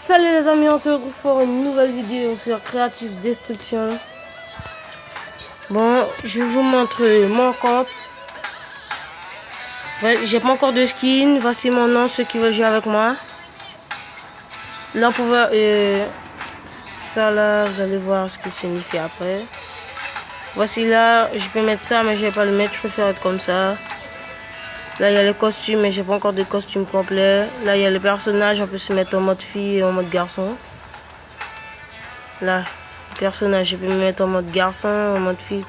Salut les amis, on se retrouve pour une nouvelle vidéo sur Creative Destruction. Bon, je vous montre mon compte. J'ai pas encore de skin. Voici mon nom, ceux qui veulent jouer avec moi. Là, pour voir ça là, vous allez voir ce qui signifie après. Voici là, je peux mettre ça, mais je vais pas le mettre. Je préfère être comme ça. Là, il y a les costumes, mais j'ai pas encore de costume complet. Là, il y a le personnage. On peut se mettre en mode fille et en mode garçon. Là, le personnage, je peux me mettre en mode garçon, en mode fille.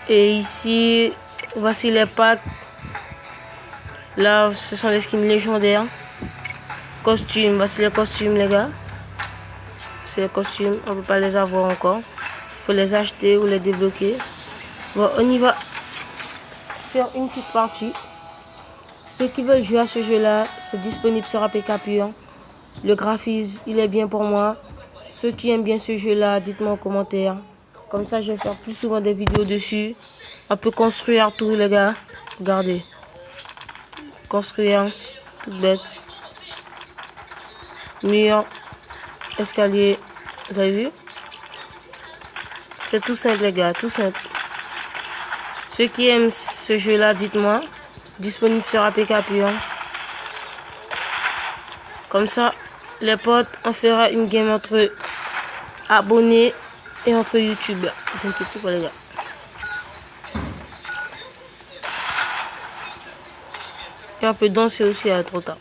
Et ici, voici les packs. Là, ce sont les skins légendaires. Costumes, voici les costumes, les gars. C'est les costumes, on peut pas les avoir encore. Il faut les acheter ou les débloquer. Bon, on y va faire une petite partie. Ceux qui veulent jouer à ce jeu-là, c'est disponible sur APK Pure. Le graphisme, il est bien pour moi. Ceux qui aiment bien ce jeu-là, dites-moi en commentaire. Comme ça, je vais faire plus souvent des vidéos dessus. On peut construire tout, les gars. Regardez. Construire, tout bête. Mur, escalier. Vous avez vu? C'est tout simple, les gars, tout simple. Ceux qui aiment ce jeu-là, dites-moi. Disponible sur APK Pure. Comme ça, les potes, on fera une game entre abonnés et entre YouTube. Ne vous inquiétez pas, les gars. Et on peut danser aussi à trop tard.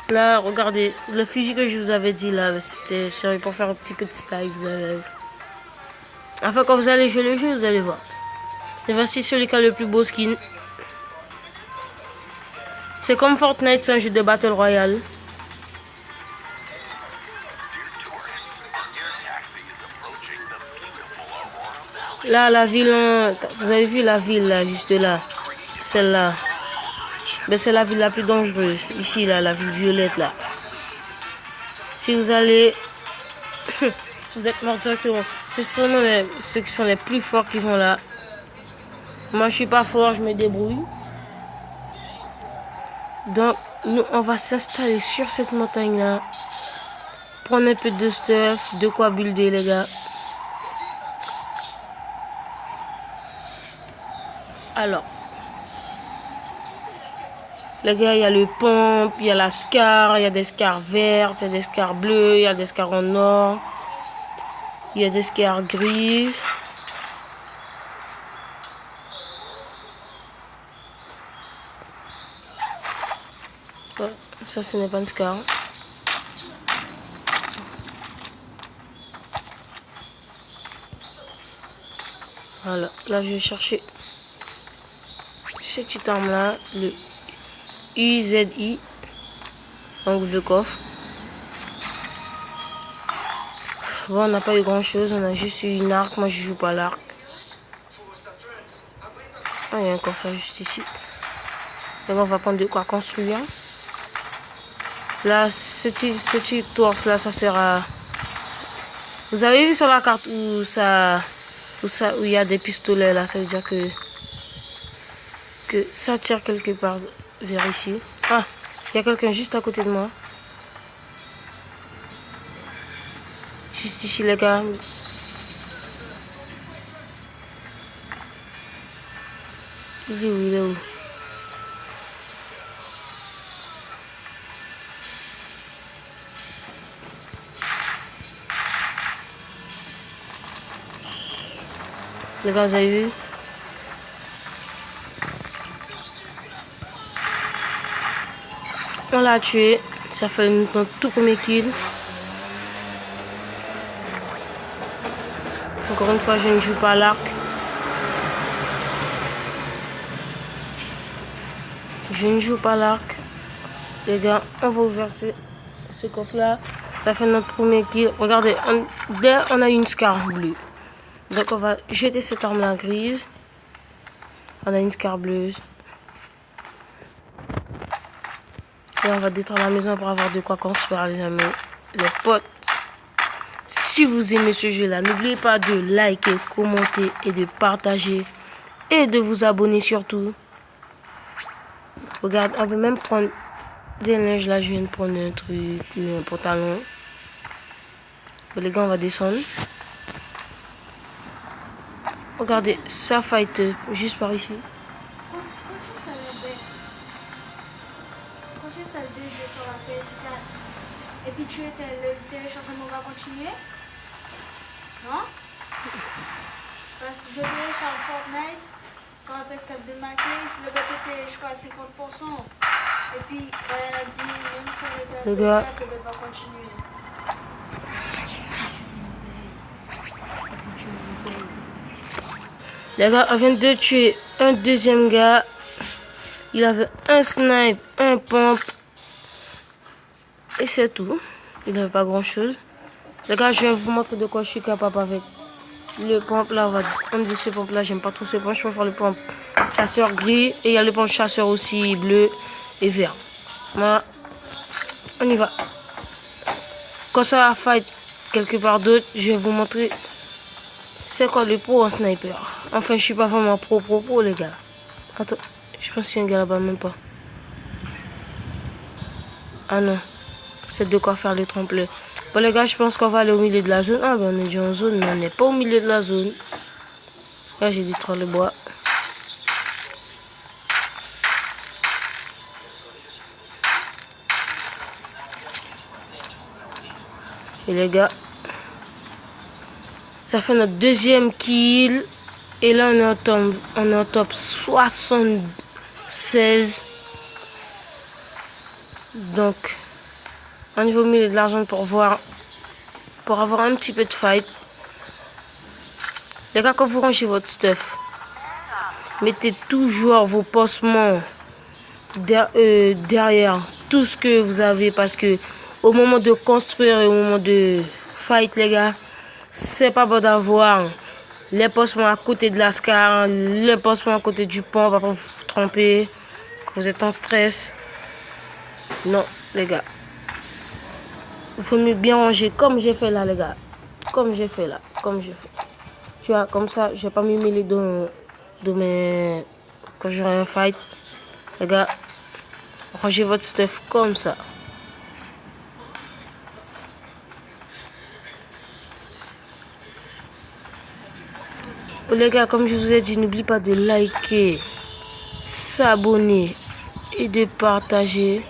Là, regardez, le fusil que je vous avais dit là, c'était sérieux pour faire un petit peu de style. Vous avez... Enfin, quand vous allez jouer le jeu, vous allez voir. Et voici celui qui a le plus beau skin. C'est comme Fortnite, c'est un jeu de Battle Royale. Là, la ville, vous avez vu la ville là, juste là, celle-là. Ben, c'est la ville la plus dangereuse. Ici, là, la ville violette, là. Si vous allez... vous êtes mort directement. Ce sont ceux qui sont les plus forts qui vont là. Moi, je suis pas fort, je me débrouille. Donc, nous, on va s'installer sur cette montagne-là. Prendre un peu de stuff, de quoi builder, les gars. Alors... Les gars, il y a le pompe, il y a la scar, il y a des scars vertes, il y a des scars bleus, il y a des scars en or, il y a des scars grises. Oh, ça, ce n'est pas une scar. Voilà, là, je vais chercher cette petite arme-là, le UZI, on ouvre le coffre. Bon, on n'a pas eu grand chose, on a juste eu une arc. Moi, je joue pas l'arc. Ah, il y a un coffre juste ici. Et on va prendre de quoi construire. Là, ce petit torse là, ça sert à. Vous avez vu sur la carte où il y a des pistolets là, ça veut dire que ça tire quelque part vers ici. Ah, il y a quelqu'un juste à côté de moi. Juste ici, les gars. Il est où? Il est où? Les gars, vous avez vu? On l'a tué. Ça fait notre tout premier kill. Encore une fois, je ne joue pas à l'arc. Je ne joue pas à l'arc. Les gars, on va ouvrir ce coffre-là. Ça fait notre premier kill. Regardez, on a une scar bleue. Donc, on va jeter cette arme-là grise. On a une scar bleue. Et on va détruire la maison pour avoir de quoi construire, les amis. Les potes. Si vous aimez ce jeu-là, n'oubliez pas de liker, commenter et de partager. Et de vous abonner surtout. Regarde, on peut même prendre des neiges. Là, je viens de prendre un truc, un pantalon. Bon, les gars, on va descendre. Regardez, ça fight juste par ici. Quand tu installes des jeux sur la PS4 et puis tu étais le téléchargement va continuer, non? Parce que je télécharge Fortnite sur la PS4 de ma case, le BTT je crois à 50%. Et puis elle a dit même si on était à la PS4, le BT va continuer. Les gars, on vient de tuer un deuxième gars. Il avait un snipe, un pompe. Et c'est tout. Il n'avait pas grand chose. Les gars, je vais vous montrer de quoi je suis capable avec le pompe là. On va enlever ce pompe là. J'aime pas trop ce pompe. Je préfère le pompe chasseur gris. Et il y a le pompe chasseur aussi bleu et vert. Voilà. On y va. Quand ça va fight quelque part d'autre, je vais vous montrer c'est quoi le pro en sniper. Enfin, je suis pas vraiment pro les gars. Attends, je pense qu'il y a un gars là-bas, même pas. Ah non, c'est de quoi faire les trompe-l'œil. Bon les gars, je pense qu'on va aller au milieu de la zone. Ah ben on est déjà en zone, mais on n'est pas au milieu de la zone. Là j'ai dit trop le bois. Et les gars, ça fait notre deuxième kill. Et là on est en top 76. Donc, on va au milieu de la zone pour avoir un petit peu de fight. Les gars, quand vous rangez votre stuff, mettez toujours vos possements derrière tout ce que vous avez, parce que au moment de construire et au moment de fight, les gars, c'est pas bon d'avoir les possements à côté de la scar, les possements à côté du pont, après vous vous trompez, que vous êtes en stress. Non, les gars, il faut mieux bien ranger comme j'ai fait là, les gars. Comme j'ai fait là, comme j'ai fait. Tu vois, comme ça, je vais pas me mêler dans mes... Quand j'aurai un fight. Les gars, rangez votre stuff comme ça. Les gars, comme je vous ai dit, n'oubliez pas de liker, s'abonner et de partager.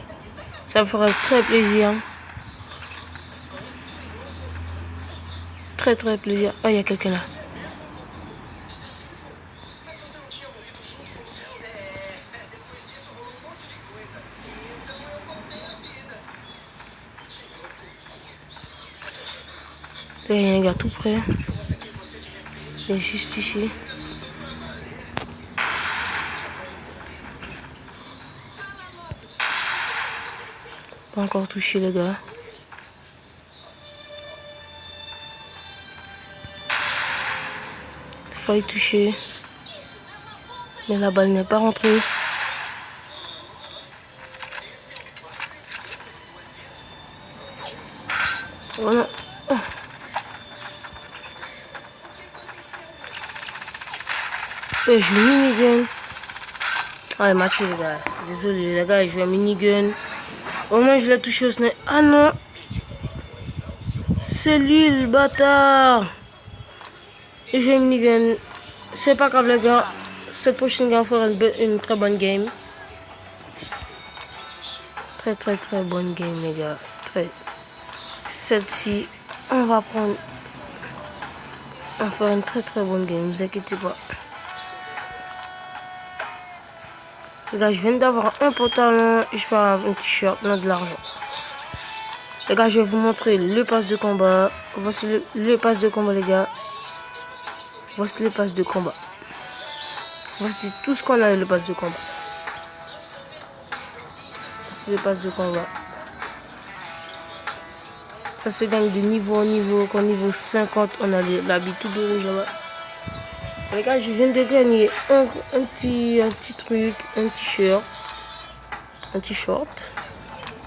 Ça me fera très plaisir. Très plaisir. Oh, il y a quelqu'un là. Là, il y a un gars tout près. Il est juste ici. Pas encore touché, les gars. Faille toucher. Mais la balle n'est pas rentrée. Voilà. Oh. Je joue minigun. Ah, il m'a tué, les gars. Désolé, les gars, il joue un minigun. Au moins, je l'ai touché au sniper. Ah non! C'est lui, le bâtard! Il joue un minigun. C'est pas grave, les gars. Cette prochaine game fera une très bonne game. Très bonne game, les gars. Celle-ci, on va prendre. On va faire une très bonne game. Ne vous inquiétez pas. Les gars, je viens d'avoir un pantalon et je peux avoir un t-shirt, non de l'argent. Les gars, je vais vous montrer le pass de combat. Voici le pass de combat, les gars. Voici le pass de combat. Voici tout ce qu'on a le pass de combat. Voici le pass de combat. Ça se gagne de niveau en niveau. Qu'au niveau 50, on a l'habitude de rouge là-bas. Les gars, je viens de gagner un petit truc, un t-shirt. Un t-shirt.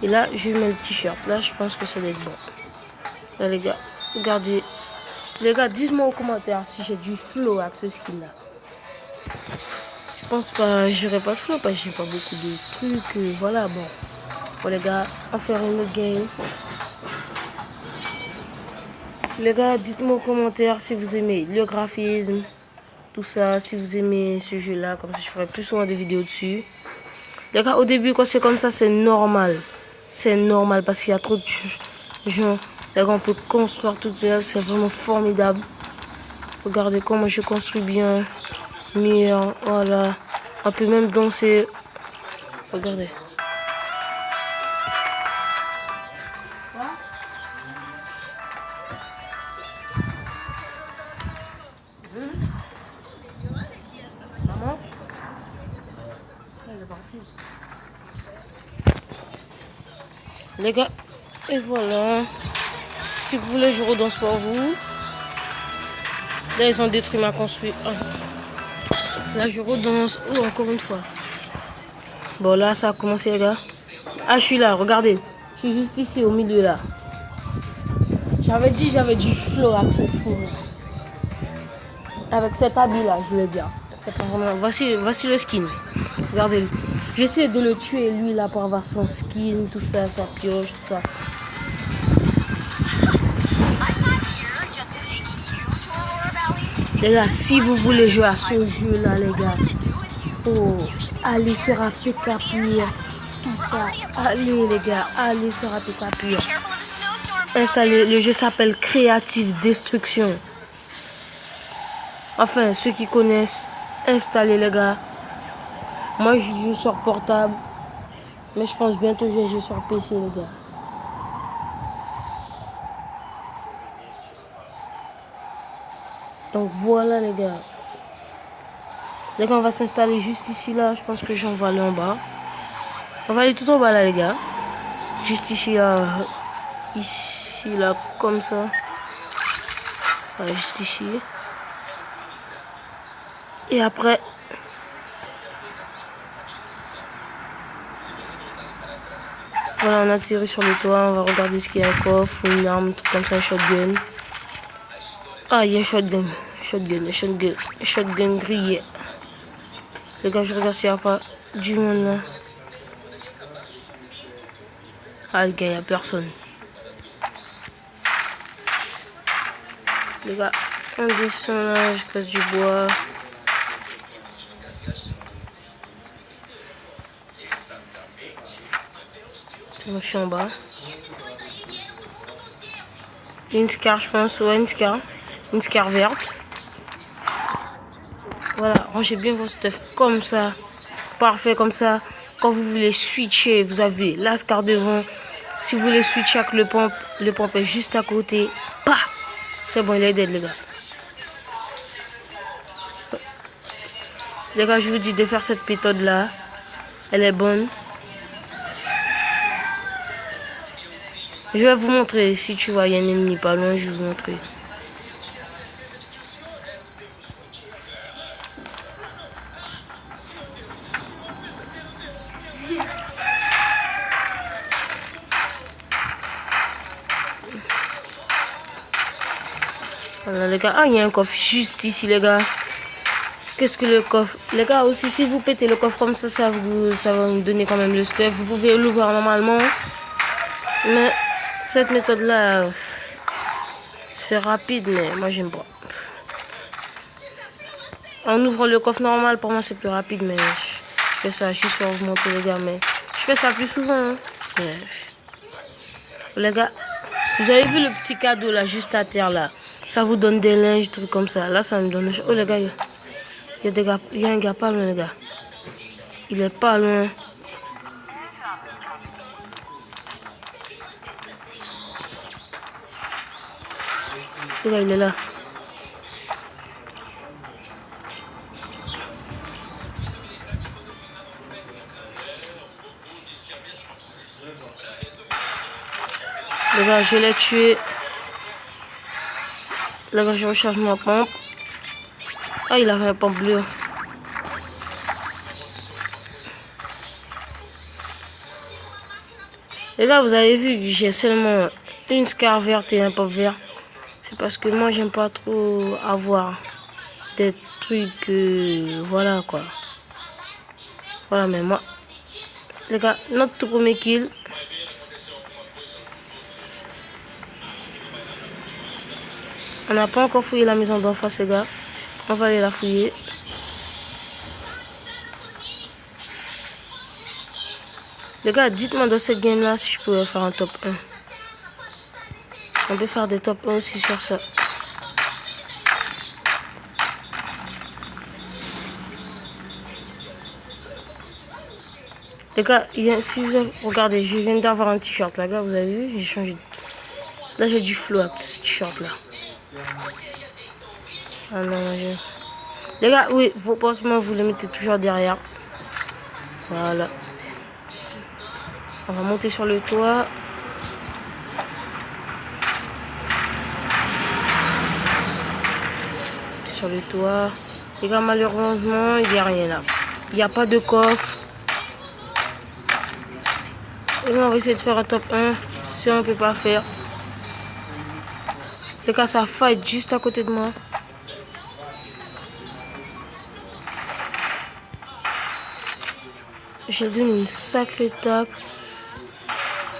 Et là, je mets le t-shirt. Là, je pense que ça va être bon. Là, les gars, regardez. Les gars, dites-moi aux commentaires si j'ai du flow avec ce skin là. Je pense pas, j'aurai pas de flow parce que j'ai pas beaucoup de trucs. Voilà, bon. Bon les gars, on va faire une autre game. Les gars, dites-moi en commentaire si vous aimez le graphisme, tout ça, si vous aimez ce jeu-là, comme ça je ferai plus souvent des vidéos dessus. Les gars, au début, quand c'est comme ça, c'est normal. C'est normal parce qu'il y a trop de gens. Les gars, on peut construire tout ça, c'est vraiment formidable. Regardez comment je construis bien. Mur, voilà. On peut même danser. Regardez. Maman? Elle est partie. Les gars, et voilà. Si vous voulez, je redanse pour vous. Là, ils ont détruit ma construction. Là, je redanse. Oh, encore une fois. Bon, là, ça a commencé, les gars. Ah, je suis là, regardez. Je suis juste ici, au milieu, là. J'avais dit, j'avais du flow avec ce skin. Avec cet habit-là, je voulais dire. C'est pas vraiment... Voici le skin. Regardez-le. J'essaie de le tuer, lui, là, pour avoir son skin, tout ça, sa pioche, tout ça. Les gars, si vous voulez jouer à ce jeu-là, les gars, oh, allez sur APK Pure, tout ça, allez les gars, allez sur APK Pure. Installez, le jeu s'appelle Creative Destruction. Enfin, ceux qui connaissent, installez les gars. Moi, je joue sur portable, mais je pense bientôt je vais jouer sur PC, les gars. Donc voilà les gars. Les gars, on va s'installer juste ici là. Je pense que j'en vais aller en bas. On va aller tout en bas là les gars. Juste ici là. Ici là comme ça. Voilà, juste ici. Et après. Voilà, on atterrit sur le toit. On va regarder ce qu'il y a, un coffre, une arme, un truc comme ça, un shotgun. Ah, il y a un shotgun. Shotgun grillé. Les gars, je regarde s'il n'y a pas du monde là. Ah, les gars, il n'y a personne. Les gars, on descend là, je casse du bois. C'est bon, je suis en bas. Une scar, je pense. Ouais, une scar. Une scar verte. Voilà, rangez bien vos stuff comme ça. Parfait, comme ça. Quand vous voulez switcher, vous avez la scar devant. Si vous voulez switcher avec le pompe est juste à côté. Bah, c'est bon, il est dead, les gars. Les gars, je vous dis de faire cette méthode-là. Elle est bonne. Je vais vous montrer. Si tu vois, il y a un ennemi pas loin, je vais vous montrer. Voilà les gars, ah il y a un coffre juste ici les gars. Qu'est-ce que le coffre? Les gars aussi si vous pétez le coffre comme ça, ça va vous donner quand même le stuff. Vous pouvez l'ouvrir normalement. Mais cette méthode là, c'est rapide mais moi j'aime pas. En ouvrant le coffre normal pour moi c'est plus rapide mais je fais ça juste pour vous montrer les gars. Mais je fais ça plus souvent. Hein. Mais, les gars, vous avez vu le petit cadeau là juste à terre là? Ça vous donne des linges, trucs comme ça. Là, ça me donne... Oh, les gars, il y a des gars... Il y a un gars pas loin, les gars. Il est pas loin. Les gars, il est là. Les gars, je l'ai tué. Les gars, je recharge ma pompe. Ah, il avait un pompe bleu. Les gars, vous avez vu que j'ai seulement une scar verte et un pompe vert. C'est parce que moi, j'aime pas trop avoir des trucs... voilà, quoi. Voilà, mais moi... Les gars, notre tout premier kill. On n'a pas encore fouillé la maison d'en face, les gars. On va aller la fouiller. Les gars, dites-moi dans cette game-là si je pouvais faire un top 1. On peut faire des top 1 aussi sur ça. Les gars, si vous avez... Regardez, je viens d'avoir un t-shirt là, gars, vous avez vu? J'ai changé de... Là, j'ai du flow avec ce t-shirt là. Ah non, les gars, oui, vos pansements, vous les mettez toujours derrière. Voilà. On va monter sur le toit. Sur le toit. Les gars, malheureusement, il n'y a rien là. Il n'y a pas de coffre. Et nous, on va essayer de faire un top 1. Si on ne peut pas faire. Les gars, ça fight juste à côté de moi. J'ai donné une sacrée tape.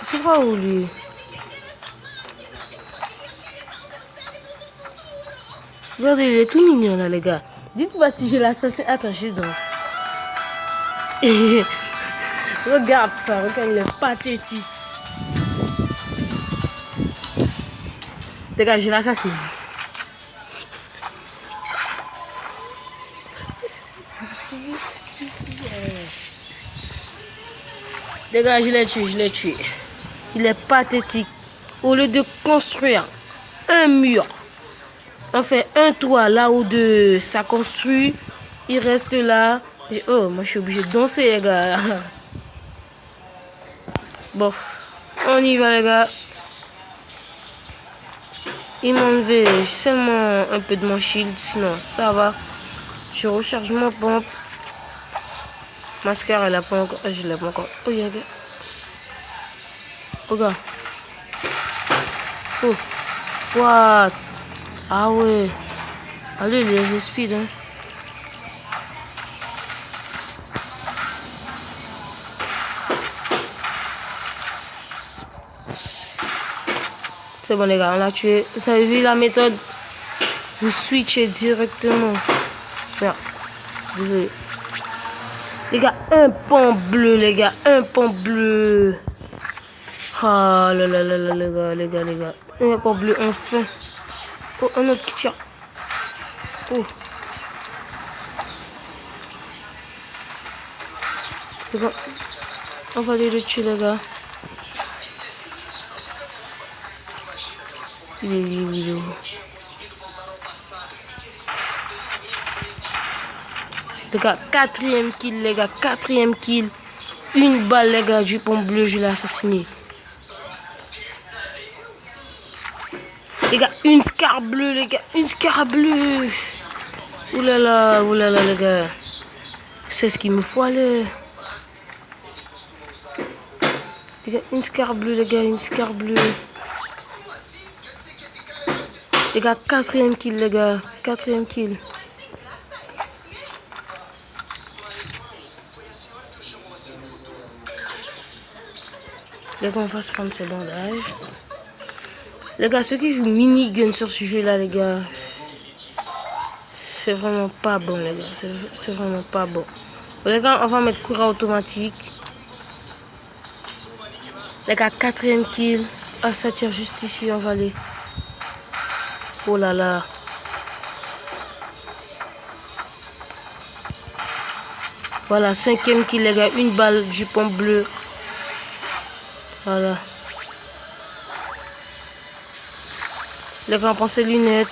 C'est pas où lui? Regardez, il est tout mignon là, les gars. Dites-moi si j'ai l'assassin. Attends, je danse. Regarde ça, regarde, il est pathétique. Les gars, j'ai l'assassin. Les gars, je l'ai tué. Il est pathétique. Au lieu de construire un mur, on fait un toit là où ça construit. Il reste là. Oh, moi je suis obligé de danser, les gars. Bon, on y va, les gars. Il m'a enlevé seulement un peu de mon shield, sinon ça va. Je recharge mon pompe. Mascara, elle a pas encore. Je l'ai pas encore. Oh, regarde. Regarde. Oh. What? Ah ouais. Allez, il est speed, hein. C'est bon, les gars, on l'a tué. Vous avez vu la méthode? Vous switchez directement. Merde. Désolé. Les gars, un pont bleu, les gars. Un pont bleu. Ah là là là là, les gars. Un pont bleu, enfin. Oh, un autre qui tire. Oh. Les gars, on va aller le tuer, les gars. Il est où? Les gars, quatrième kill, les gars, quatrième kill. Une balle, les gars, du pont bleu, je l'ai assassiné. Les gars, une scar bleue, les gars, une scar bleue. Oulala, les gars. C'est ce qu'il me faut aller. Les gars, une scar bleue, les gars, une scar bleue. Les gars, quatrième kill, les gars, quatrième kill. Les gars, on va se prendre ces bandages. Les gars, ceux qui jouent minigun sur ce jeu-là, les gars, c'est vraiment pas bon, les gars. C'est vraiment pas bon. Les gars, on va mettre courant automatique. Les gars, quatrième kill. Ah, ça tire juste ici, on va aller. Oh là là. Voilà, cinquième kill, les gars. Une balle du pont bleu. Voilà. Les gars, on prend ses lunettes.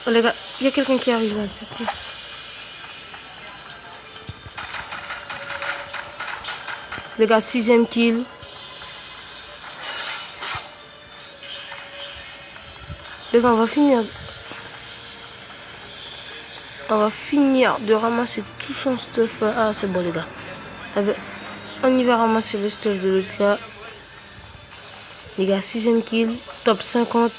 Oh les gars, il y a quelqu'un qui arrive là. Les gars, sixième kill. Les gars, on va finir. On va finir de ramasser tout son stuff. Ah, c'est bon, les gars. On y va ramasser le stuff de l'autre gars. Les gars, sixième kill. Top 50.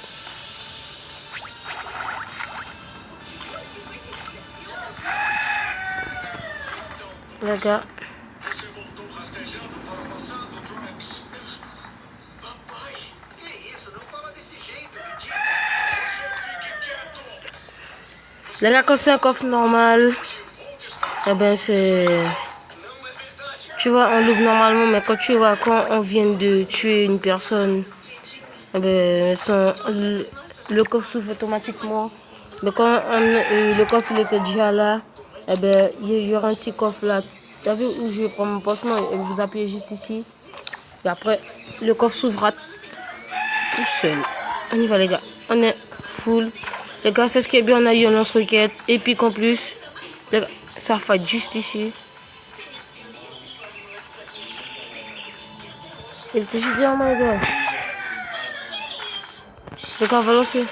les gars. Les gars, quand c'est un coffre normal, eh ben c'est... Tu vois, on l'ouvre normalement, mais quand tu vois, quand on vient de tuer une personne, eh ben, le coffre s'ouvre automatiquement. Mais quand le coffre il était déjà là, eh ben, il y aura un petit coffre là. Tu as vu où je prends mon pansement et vous appuyez juste ici. Et après, le coffre s'ouvrira tout seul. On y va les gars, on est full. Les gars, c'est ce qui est bien, on a eu un lance-roquette. Et puis qu'en plus, les gars, ça fait juste ici. Il était juste derrière moi les gars. Les gars, on va lancer.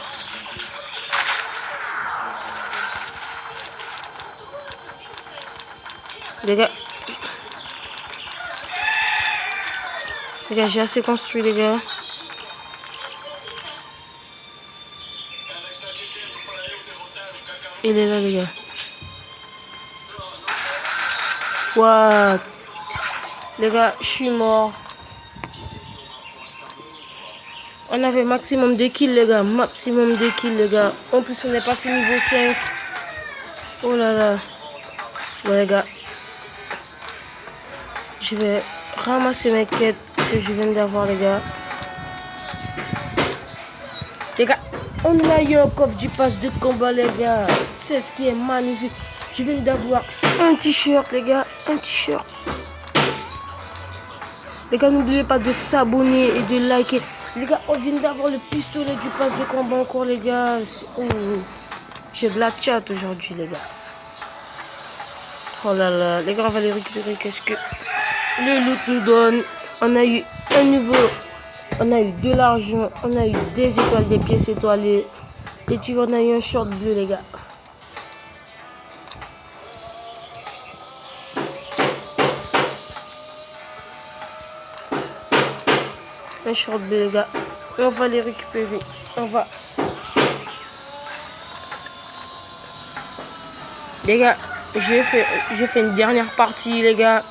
Les gars, j'ai assez construit les gars. Il est là les gars. What? Les gars, je suis mort. On avait maximum de kills les gars. Maximum de kills les gars. En plus on est passé niveau 5. Oh là là. Ouais les gars. Je vais ramasser mes quêtes que je viens d'avoir les gars. Les gars, on a eu un coffre du pass de combat les gars. C'est ce qui est magnifique. Je viens d'avoir un t-shirt les gars. Un t-shirt. Les gars, n'oubliez pas de s'abonner et de liker. Les gars, on vient d'avoir le pistolet du pass de combat encore les gars. Oh, j'ai de la chat aujourd'hui les gars. Oh là là, les gars, on va les récupérer. Qu'est-ce que le loot nous donne? On a eu un niveau. On a eu de l'argent. On a eu des étoiles, des pièces étoilées. Et tu vois, on a eu un short bleu les gars. Un short bleu les gars. On va les récupérer. On va. Les gars, j'ai fait une dernière partie les gars.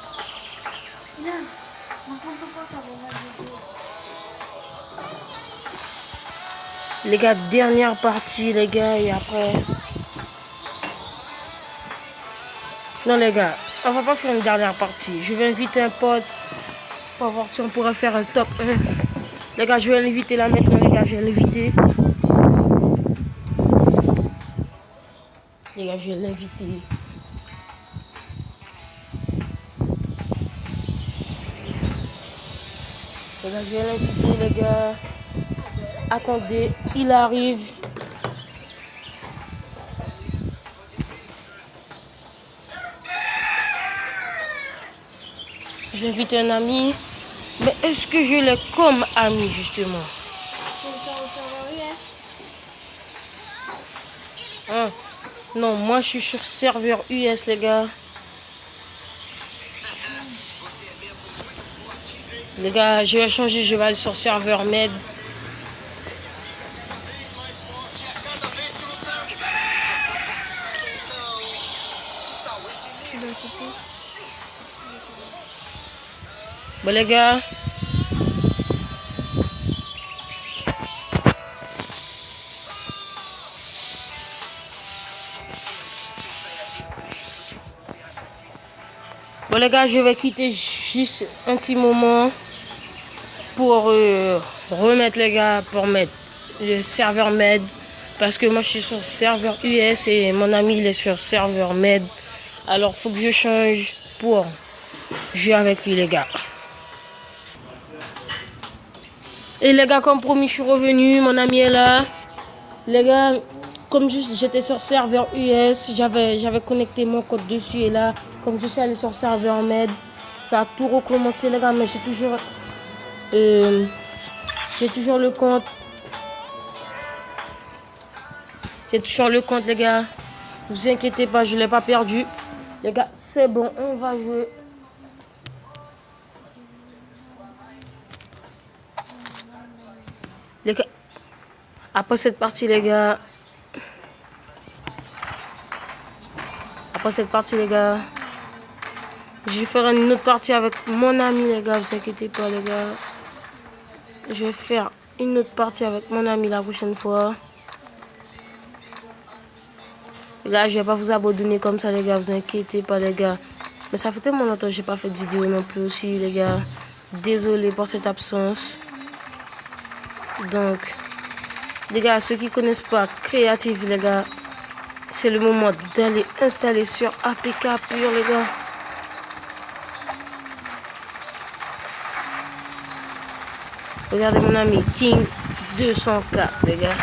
Les gars, dernière partie les gars et après. Non les gars, on va pas faire une dernière partie. Je vais inviter un pote pour voir si on pourrait faire un top 1. Les gars, je vais l'inviter là maintenant les gars, je vais l'inviter. Les gars, je vais l'inviter. Les gars, je vais l'inviter les gars. Attendez, il arrive. J'ai invité un ami. Mais est-ce que je l'ai comme ami justement? Hein? Non, moi je suis sur serveur US les gars. Les gars, je vais changer, je vais aller sur serveur med. Bon les gars. Bon les gars, je vais quitter juste un petit moment pour remettre les gars, pour mettre le serveur med. Parce que moi je suis sur serveur US et mon ami il est sur serveur med. Alors faut que je change pour jouer avec lui les gars. Et les gars, comme promis, je suis revenu, mon ami est là. Les gars, comme j'étais sur serveur US, j'avais connecté mon code dessus et là, comme je suis allé sur serveur med, ça a tout recommencé les gars, mais j'ai toujours le compte. J'ai toujours le compte les gars. Ne vous inquiétez pas, je ne l'ai pas perdu. Les gars, c'est bon, on va jouer. Les gars, après cette partie les gars, Je vais faire une autre partie avec mon ami, les gars. Vous inquiétez pas, les gars. Je vais faire une autre partie avec mon ami la prochaine fois. Les gars, je vais pas vous abandonner comme ça, les gars. Vous inquiétez pas, les gars. Mais ça fait tellement longtemps que j'ai pas fait de vidéo non plus aussi, les gars. Désolé pour cette absence. Donc, les gars, ceux qui connaissent pas Creative, les gars, c'est le moment d'aller installer sur APK Pure, les gars. Regardez mon ami King 204, les gars.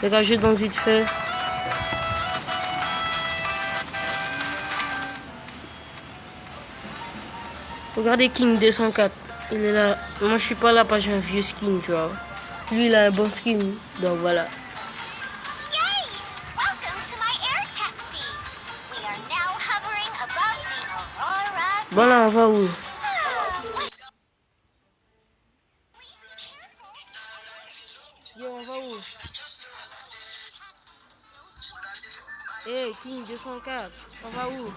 Les gars, je danse vite fait. Regardez King 204. Il est là. Moi, je suis pas là parce que j'ai un vieux skin, tu vois. Lui, il a un bon skin. Donc, voilà. Bon, là, on va où? Yo, on va où? Hey, King 204. On va où?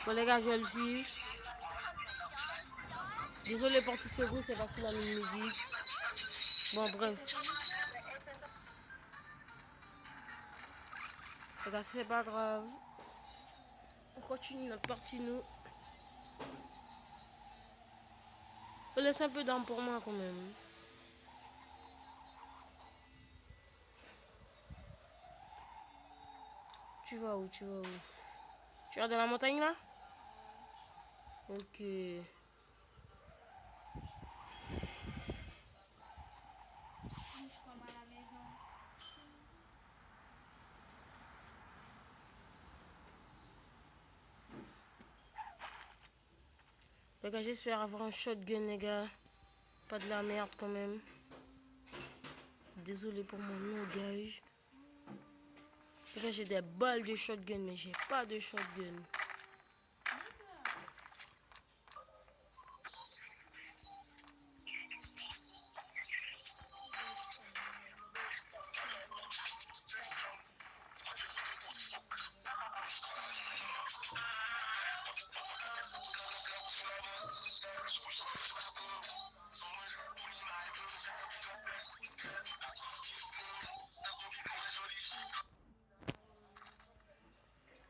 Bon, les gars, je vais le suivre. Désolé pour tout ce bruit, c'est parce qu'il a mis une musique. Bon, bref. Les gars, c'est pas grave. On continue notre partie, nous. On laisse un peu d'âme pour moi, quand même. Tu vas où? Tu vas où? Tu vas dans la montagne, là? Ok. Les gars, j'espère avoir un shotgun, les gars. Pas de la merde, quand même. Désolé pour mon langage. Les gars, j'ai des balles de shotgun, mais j'ai pas de shotgun.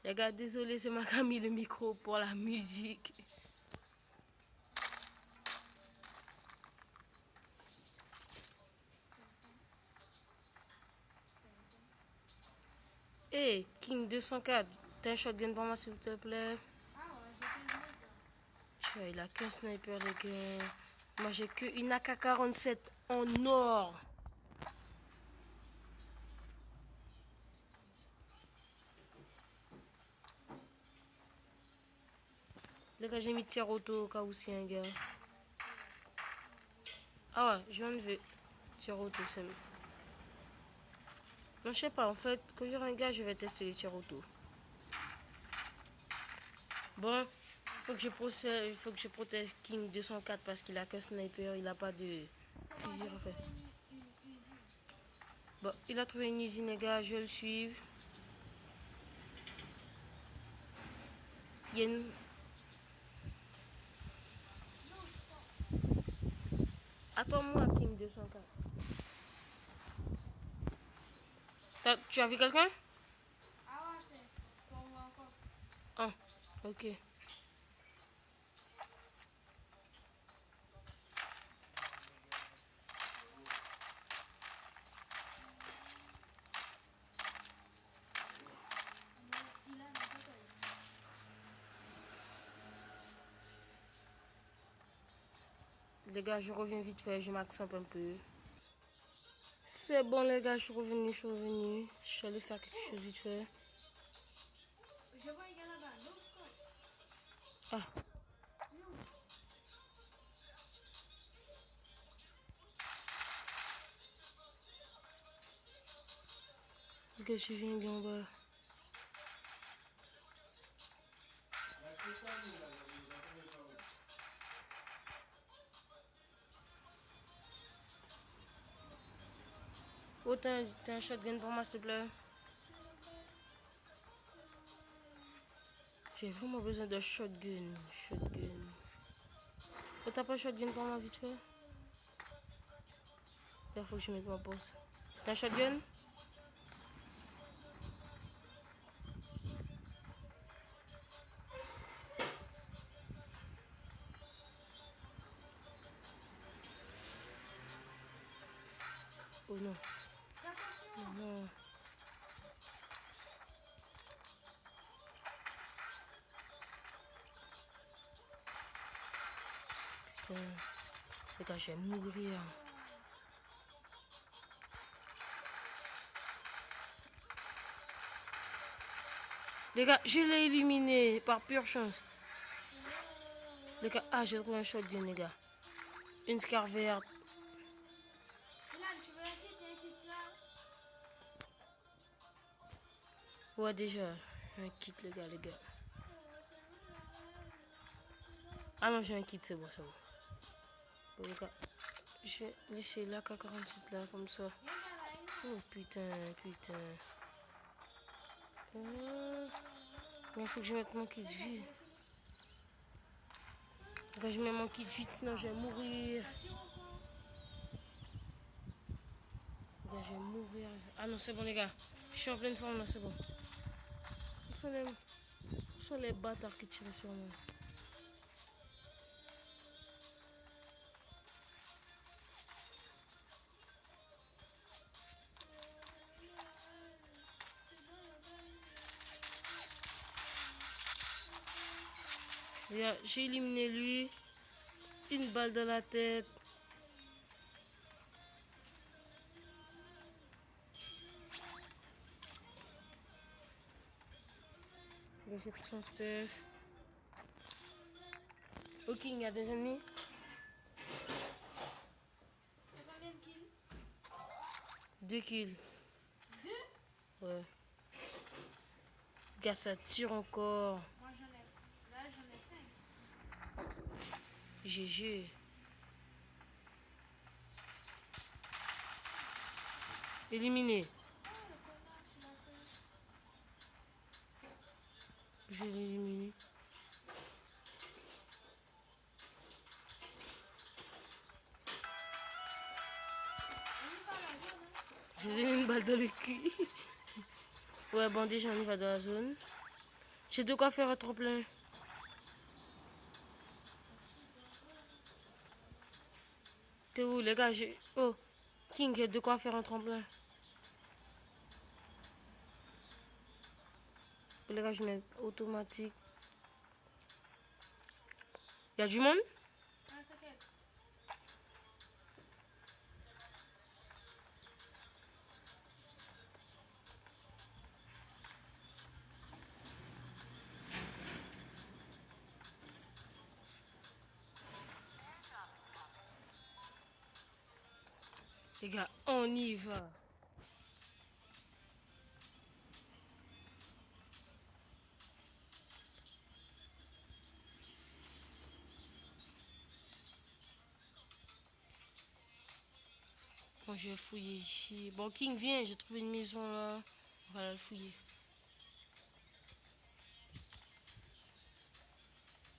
Les gars, désolé, c'est moi qui a mis le micro pour la musique. Hey, King 204, t'as un shotgun pour moi, s'il te plaît? Il a qu'un sniper, les gars. Moi, j'ai que une AK-47 en or. Les gars, j'ai mis tir auto au cas où c'est un gars. Ah ouais, je viens de enlever tir auto, c'est... Non, je sais pas, en fait, quand il y aura un gars, je vais tester les tirs auto. Bon, il faut que je protège King 204 parce qu'il a qu'un sniper, il a pas de fusil en fait. Bon, il a trouvé une usine, les gars, je vais le suivre. Il y a une... Attends-moi, King 204. Tu as vu quelqu'un? Ah ouais, c'est pour moi encore. Ah, ok. Les gars, je reviens vite fait, je m'accente un peu. C'est bon, les gars, je suis revenu, je suis revenu. Je suis allé faire quelque chose vite fait. Je vois un gars là-bas, no scope. Ah. Ok, je viens bien en bas. Oh, t'as un shotgun pour moi, s'il te plaît? J'ai vraiment besoin de shotgun. Shotgun. Oh, t'as pas shotgun pour moi vite fait? Il faut que je mette ma pause. T'as un shotgun? Oh non. Non. Putain. Les gars, je vais mourir. Les gars, je l'ai éliminé par pure chance. Les gars, j'ai trouvé un shotgun, les gars. Une scar verte. Dylan, tu veux un kit là? Ouais, déjà. J'ai un kit, les gars, Ah non, j'ai un kit, c'est bon, c'est bon. Bon, les gars, je vais laisser la K47 là, comme ça. Oh putain. Il faut que je mette mon kit de vie. Quand je mets mon kit de vie, sinon je vais mourir. Les gars, je vais mourir. Ah non, c'est bon, les gars. Je suis en pleine forme là, c'est bon. Où sont les bâtards qui tirent sur moi? Les gars, j'ai éliminé lui. Une balle dans la tête. J'ai pris son stuff. Ok, il y a des ennemis. T'as combien de kills? 2 kills. 2? Ouais. Gars, ça tire encore. Moi j'en ai. Là j'en ai 5. GG. Éliminé. Oh le connard, tu l'as fait. Je l'ai éliminé. On y va à la zone, hein? Je lui ai donné une balle dans le cul. Ouais, bon, déjà, on y va dans la zone. J'ai de quoi faire un trop-plein. T'es où, les gars? Oh, King, j'ai de quoi faire un tremplin. Les gars, je mets automatique. Y'a du monde? Ah, t'inquiète. Les gars, on y va. Bon, je vais fouiller ici. Bon, King, viens, j'ai trouvé une maison là. On va la fouiller.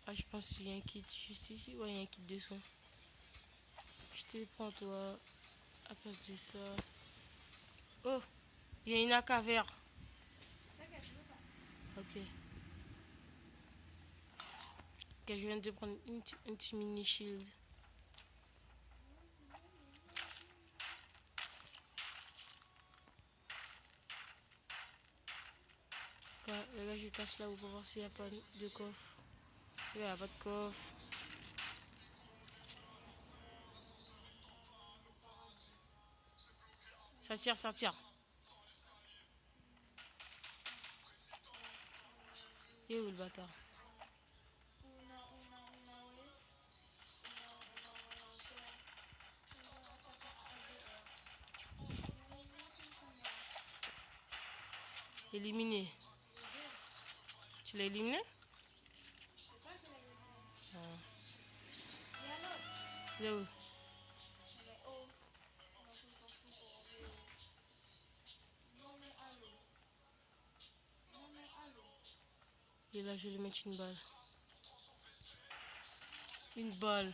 Ah, je pense qu'il y a un kit juste ici. Ouais, il y a un kit de soins. Je te prends, toi, à place de ça. Oh, il y a une AK vert. T'inquiète, je veux pas. Ok. Ok, je viens de prendre un petit mini shield. Les gars, je casse là pour voir s'il n'y a pas de coffre. Il n'y a pas de coffre. Ça tire, ça tire. Il est où le bâtard? Éliminé. Tu l'as éliminé? C'est pas que la Ah. Il y a l'autre. Il est où? Il est haut. On a tout partout pour enlever. Non mais allô. Non mais allô. Et là, je vais lui mettre une balle. Une balle.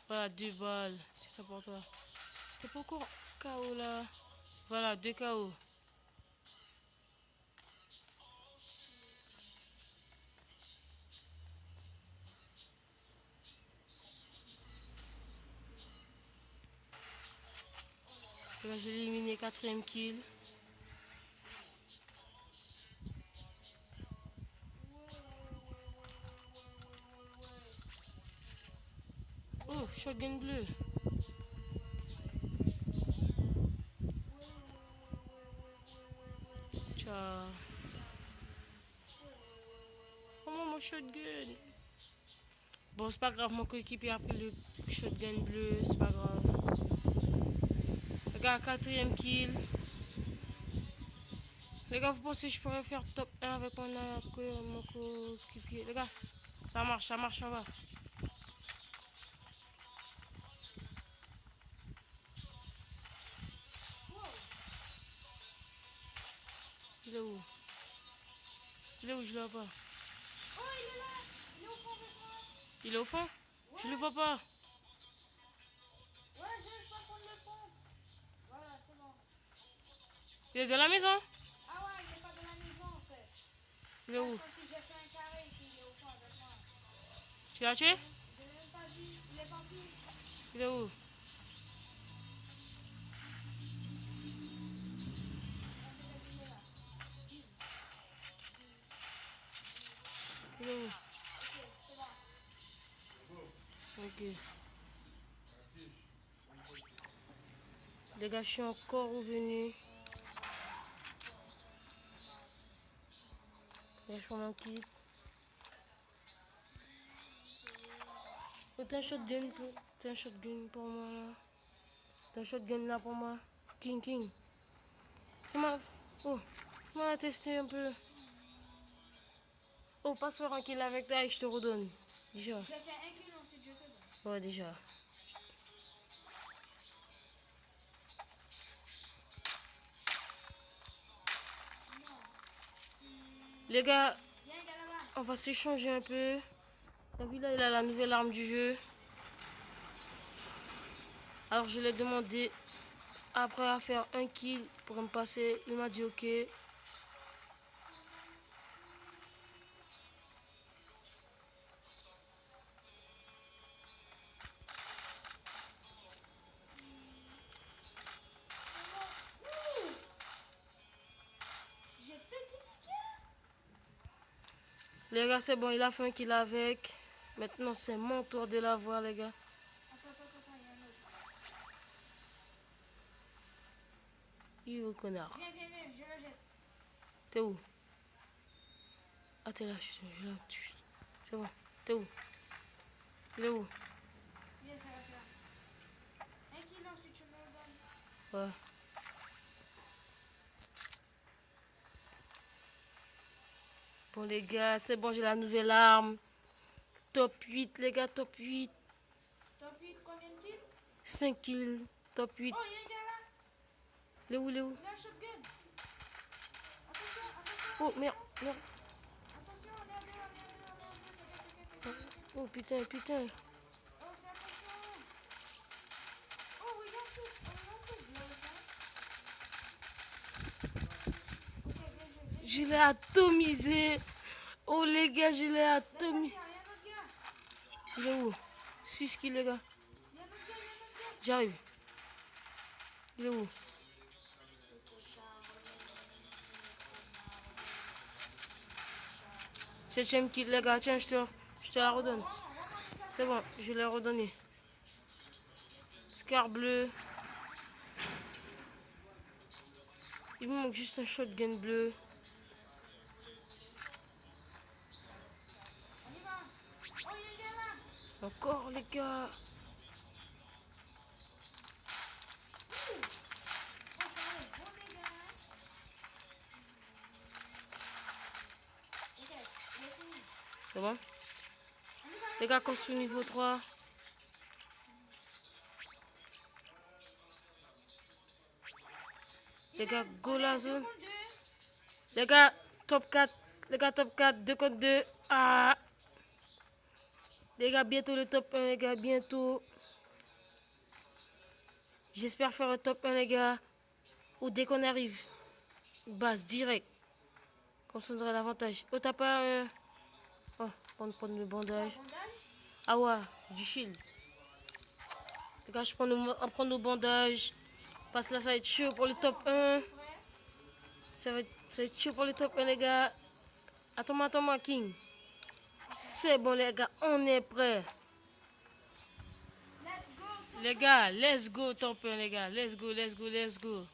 Voilà, 2 balles. C'est ça pour toi. T'es pas encore KO là. Voilà, 2 KO. Là, j'ai éliminé 4e kill. Oh, shotgun bleu. Ciao. Comment mon shotgun? Bon, c'est pas grave, mon coéquipier a pris le shotgun bleu, c'est pas grave. Les gars, 4e kill. Les gars, vous pensez que je pourrais faire top 1 avec mon coéquipier? Les gars, ça marche en bas. Il est où? Il est où? Je le vois pas. Oh, il est là. Il est au fond avec moi. Il est au fond? Je le vois pas. Ouais, j'arrive pas à prendre le pont. Voilà, c'est bon. Il est dans la maison? Ah ouais, il est pas dans la maison en fait. Il est où? Parce que si j'ai fait un carré et qu'il est au fond avec moi. Tu l'as tué? Je l'ai même pas vu. Il est parti. Il est où? Il est où? Ok. Les gars, je suis encore revenu. Là, je prends mon kit. Oh, t'as un shotgun pour moi là. T'as un shotgun là pour moi. King. Fais-moi. Oh, fais-moi la tester un peu. Oh, passe faire un kill avec toi et je te redonne. Déjà. J'ai fait un kill, ensuite je te donne. Ouais, déjà. Les gars, Viens, il est là-bas. on va s'échanger un peu. T'as vu là, il a la nouvelle arme du jeu. Alors je l'ai demandé après à faire un kill pour me passer. Il m'a dit ok. J'ai pété la gueule. Les gars, c'est bon, il a fait un kill avec. Maintenant, c'est mon tour de la voir, les gars. Attends, il y a un autre. Il est où, connard? Viens, je le jette. T'es où? Ah, t'es là, je la touche. C'est bon. T'es où? Il est où? Viens, c'est là. Un kill, ensuite tu me le donnes. Ouais. Bon, les gars, c'est bon, j'ai la nouvelle arme. Top 8, les gars, top 8. Top 8, combien de kills? 5 kills, top 8. Oh, il y a un gars là. Il est où? Il a un shotgun. Attention. Oh, merde. Attention, on est à deux. Oh, putain. Oh, fais attention. Oh, regarde ce bleu là. Je l'ai atomisé. Oh, les gars, je l'ai atomisé. Il y a un autre gars. Il est où? 6 kills, les gars. Il y a un autre gars. J'arrive. Il est où? 7ème kill, les gars. Tiens, je te la redonne. C'est bon, je l'ai redonné. Scar bleu. Il me manque juste un shotgun bleu. On y va. Oh, il y a un gars là. Encore, les gars. Oh, ça va être bon, les gars. Ok, il est fini. C'est bon? Les gars, costume niveau 3. Les gars, go la zone. Les gars, top 4. Les gars, top 4, 2 contre 2. Ah. Les gars, bientôt le top 1, les gars, bientôt. J'espère faire un top 1, les gars. Ou dès qu'on arrive, base, direct. Comme ça, on aura l'avantage. Oh, t'as pas... Oh, prendre le bandage. Ah ouais, du shield. Les gars, on prend nos bandages. Parce que là, ça va être chaud pour le top 1. Ça va être chaud pour le top 1, les gars. Attends-moi, King. C'est bon, les gars, on est prêts. Les gars, let's go, top 1, les gars. Let's go.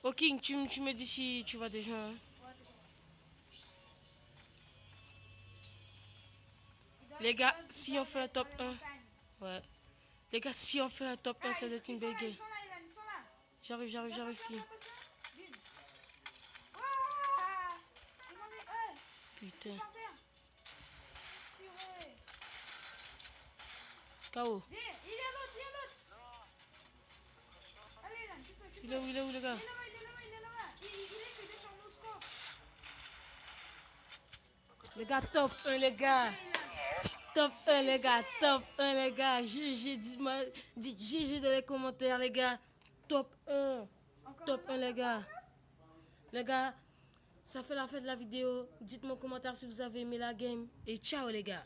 Oh, King, tu me dis si tu vois des gens. Hein? Les gars, si on fait un top 1. Ouais. Les gars, si on fait un top 1, ça va être une belle game. J'arrive, King. Putain. KO. Il est où, les gars? Les gars, top 1, les gars. Top 1, les gars. GG, dites GG dans les commentaires, les gars. Top 1. Top 1, les gars. Les gars, ça fait la fin de la vidéo. Dites-moi en commentaire si vous avez aimé la game. Et ciao, les gars.